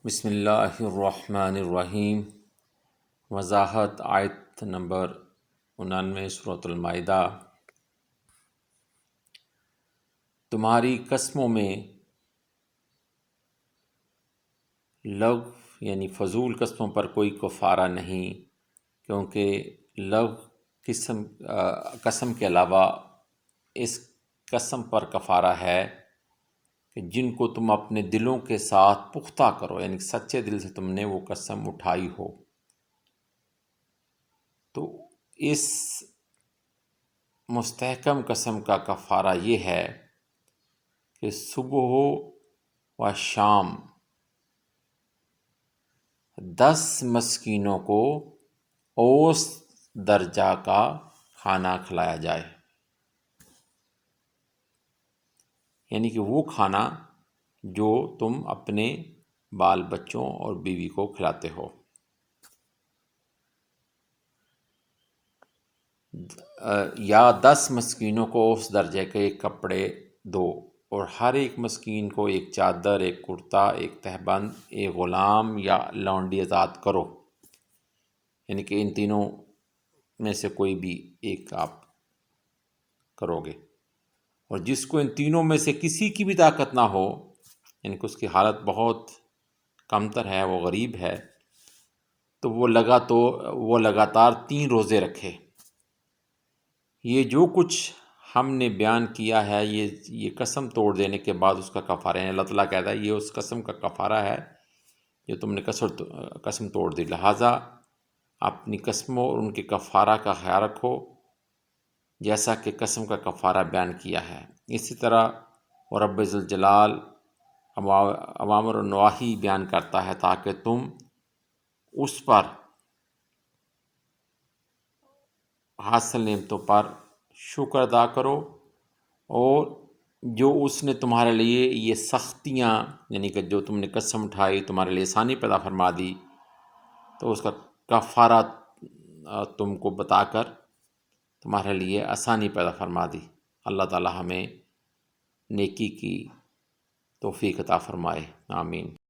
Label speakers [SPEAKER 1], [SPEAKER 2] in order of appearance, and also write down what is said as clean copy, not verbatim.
[SPEAKER 1] بسم اللہ الرحمن الرحیم۔ وضاحت آیت نمبر 99 سورۃ المائدہ۔ تمہاری قسموں میں لغو یعنی فضول قسموں پر کوئی کفارہ نہیں، کیونکہ لغو قسم کے علاوہ اس قسم پر کفارہ ہے کہ جن کو تم اپنے دلوں کے ساتھ پختہ کرو، یعنی سچے دل سے تم نے وہ قسم اٹھائی ہو۔ تو اس مستحکم قسم کا کفارہ یہ ہے کہ صبح و شام 10 مسکینوں کو اوسط درجہ کا کھانا کھلایا جائے، یعنی کہ وہ کھانا جو تم اپنے بال بچوں اور بیوی کو کھلاتے ہو۔ یا 10 مسکینوں کو اس درجے کے ایک کپڑے دو، اور ہر ایک مسکین کو ایک چادر، ایک کرتا، ایک تہبند، ایک غلام یا لونڈی آزاد کرو، یعنی کہ ان تینوں میں سے کوئی بھی ایک آپ کرو گے۔ اور جس کو ان تینوں میں سے کسی کی بھی طاقت نہ ہو، یعنی کہ اس کی حالت بہت کمتر ہے، وہ غریب ہے، تو وہ لگاتار 3 روزے رکھے۔ یہ جو کچھ ہم نے بیان کیا ہے، یہ قسم توڑ دینے کے بعد اس کا کفارہ ہے۔ اللہ تعالیٰ کہتا ہے یہ اس قسم کا کفارہ ہے جو تم نے قسم توڑ دی، لہٰذا اپنی قسموں اور ان کے کفارہ کا خیال رکھو جیسا کہ قسم کا کفارہ بیان کیا ہے۔ اسی طرح رب ذوالجلال اوامر و نواہی بیان کرتا ہے تاکہ تم اس پر حاصل نعمتوں پر شکر ادا کرو، اور جو اس نے تمہارے لیے یہ سختیاں، یعنی کہ جو تم نے قسم اٹھائی تمہارے لیے آسانی پیدا فرما دی، تو اس کا کفارہ تم کو بتا کر تمہارے لیے آسانی پیدا فرما دی۔ اللہ تعالی ہمیں نیکی کی توفیق عطا فرمائے، آمین۔